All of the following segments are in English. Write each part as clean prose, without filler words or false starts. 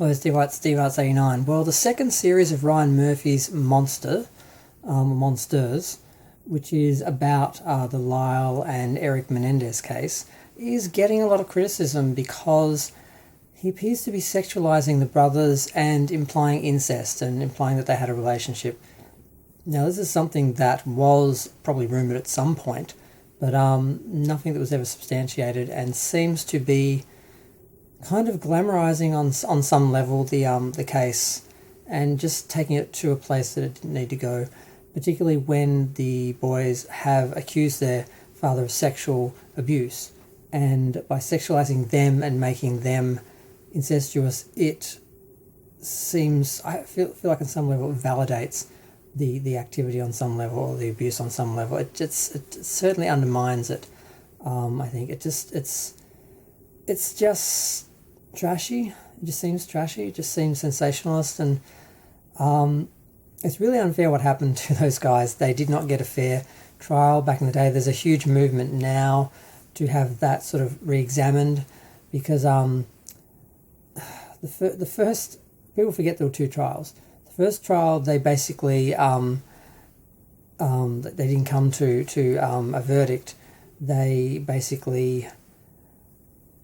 Hello, Steve Arts 89. Well, the second series of Ryan Murphy's Monsters, which is about the Lyle and Eric Menendez case, is getting a lot of criticism because he appears to be sexualizing the brothers and implying incest and implying that they had a relationship. Now, this is something that was probably rumoured at some point, but nothing that was ever substantiated, and seems to be kind of glamorizing on some level the case, and just taking it to a place that it didn't need to go, particularly when the boys have accused their father of sexual abuse, and by sexualizing them and making them incestuous, it seems, I feel like on some level it validates the activity on some level, or the abuse on some level. It certainly undermines it. I think it's just trashy. It just seems trashy. It just seems sensationalist, and it's really unfair what happened to those guys. They did not get a fair trial back in the day. There's a huge movement now to have that sort of re-examined, because the first, people forget there were two trials. The first trial, they basically they didn't come to a verdict. They basically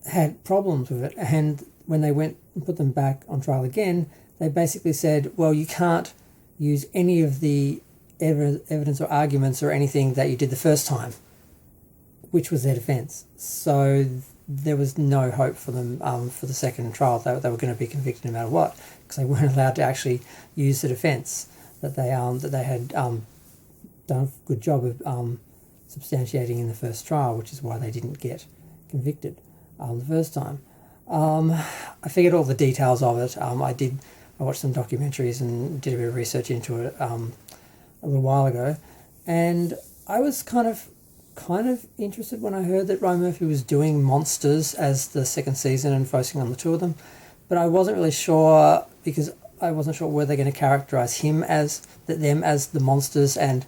had problems with it, and when they went and put them back on trial again, they basically said, well, you can't use any of the evidence or arguments or anything that you did the first time, which was their defence. So there was no hope for them for the second trial. They were going to be convicted no matter what, because they weren't allowed to actually use the defence that they had done a good job of substantiating in the first trial, which is why they didn't get convicted the first time. I figured all the details of it. I watched some documentaries and did a bit of research into it a little while ago, and I was kind of interested when I heard that Ryan Murphy was doing Monsters as the second season and focusing on the two of them, but I wasn't really sure, because I wasn't sure were they going to characterise them as the monsters and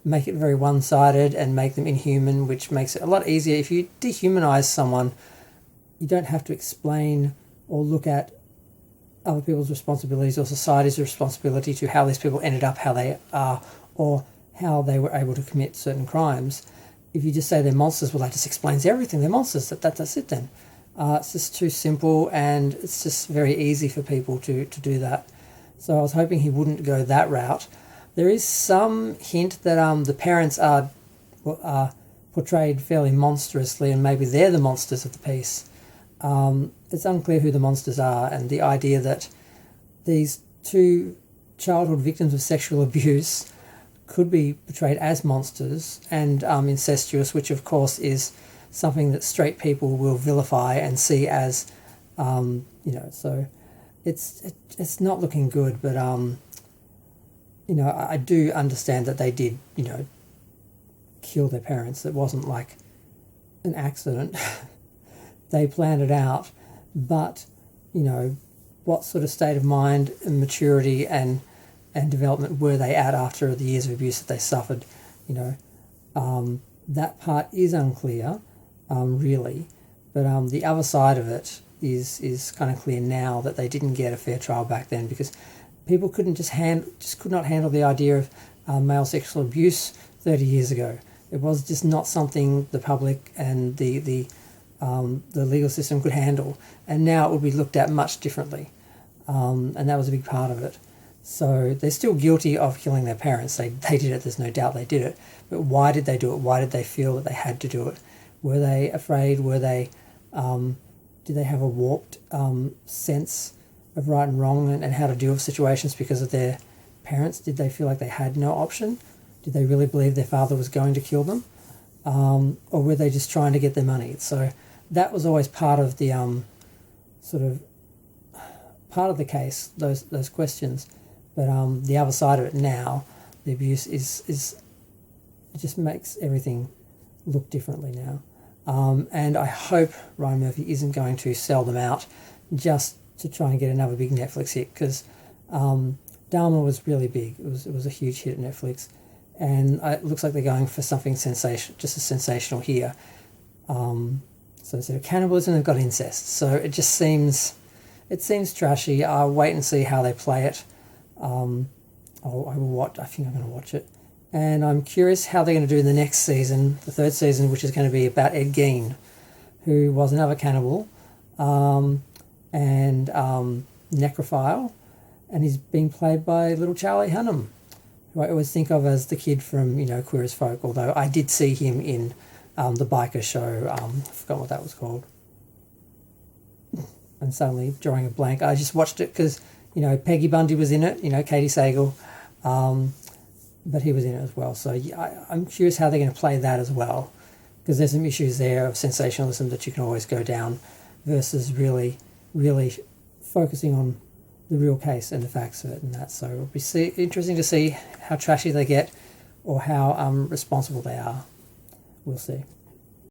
make it very one-sided and make them inhuman, which makes it a lot easier. If you dehumanise someone, you don't have to explain or look at other people's responsibilities or society's responsibility to how these people ended up how they are, or how they were able to commit certain crimes. If you just say they're monsters, well, that just explains everything. They're monsters. That's it then. It's just too simple, and it's just very easy for people to do that. So I was hoping he wouldn't go that route. There is some hint that the parents are portrayed fairly monstrously, and maybe they're the monsters of the piece. It's unclear who the monsters are, and the idea that these two childhood victims of sexual abuse could be portrayed as monsters and incestuous, which of course is something that straight people will vilify and see as, so it's not looking good. But I do understand that they did, kill their parents. It wasn't like an accident. They planned it out, but what sort of state of mind and maturity and development were they at after the years of abuse that they suffered? That part is unclear, really. But the other side of it is kind of clear now, that they didn't get a fair trial back then because people could not handle the idea of male sexual abuse 30 years ago. It was just not something the public and the legal system could handle, and now it would be looked at much differently, and that was a big part of it. So they're still guilty of killing their parents. They did it, there's no doubt they did it. But why did they do it? Why did they feel that they had to do it? Were they afraid? Did they have a warped sense of right and wrong and how to deal with situations because of their parents? Did they feel like they had no option? Did they really believe their father was going to kill them? Or were they just trying to get their money? So that was always part of the part of the case, those questions. But the other side of it now, the abuse is it just makes everything look differently now. And I hope Ryan Murphy isn't going to sell them out just to try and get another big Netflix hit, because Dharma was really big. It was a huge hit at Netflix, and it looks like they're going for something just as sensational here. So instead of cannibalism, they've got incest. So it just seems It seems trashy. I'll wait and see how they play it. I will watch. I think I'm going to watch it, and I'm curious how they're going to do in the next season, the third season, which is going to be about Ed Gein, who was another cannibal, and necrophile, and he's being played by little Charlie Hunnam, who I always think of as the kid from Queer as Folk. Although I did see him in the biker show. I forgot what that was called. And suddenly drawing a blank. I just watched it because, Peggy Bundy was in it, Katie Sagal, but he was in it as well. So I'm curious how they're going to play that as well, because there's some issues there of sensationalism that you can always go down versus really, really focusing on the real case and the facts of it and that. So it'll be interesting to see how trashy they get or how responsible they are. We'll see.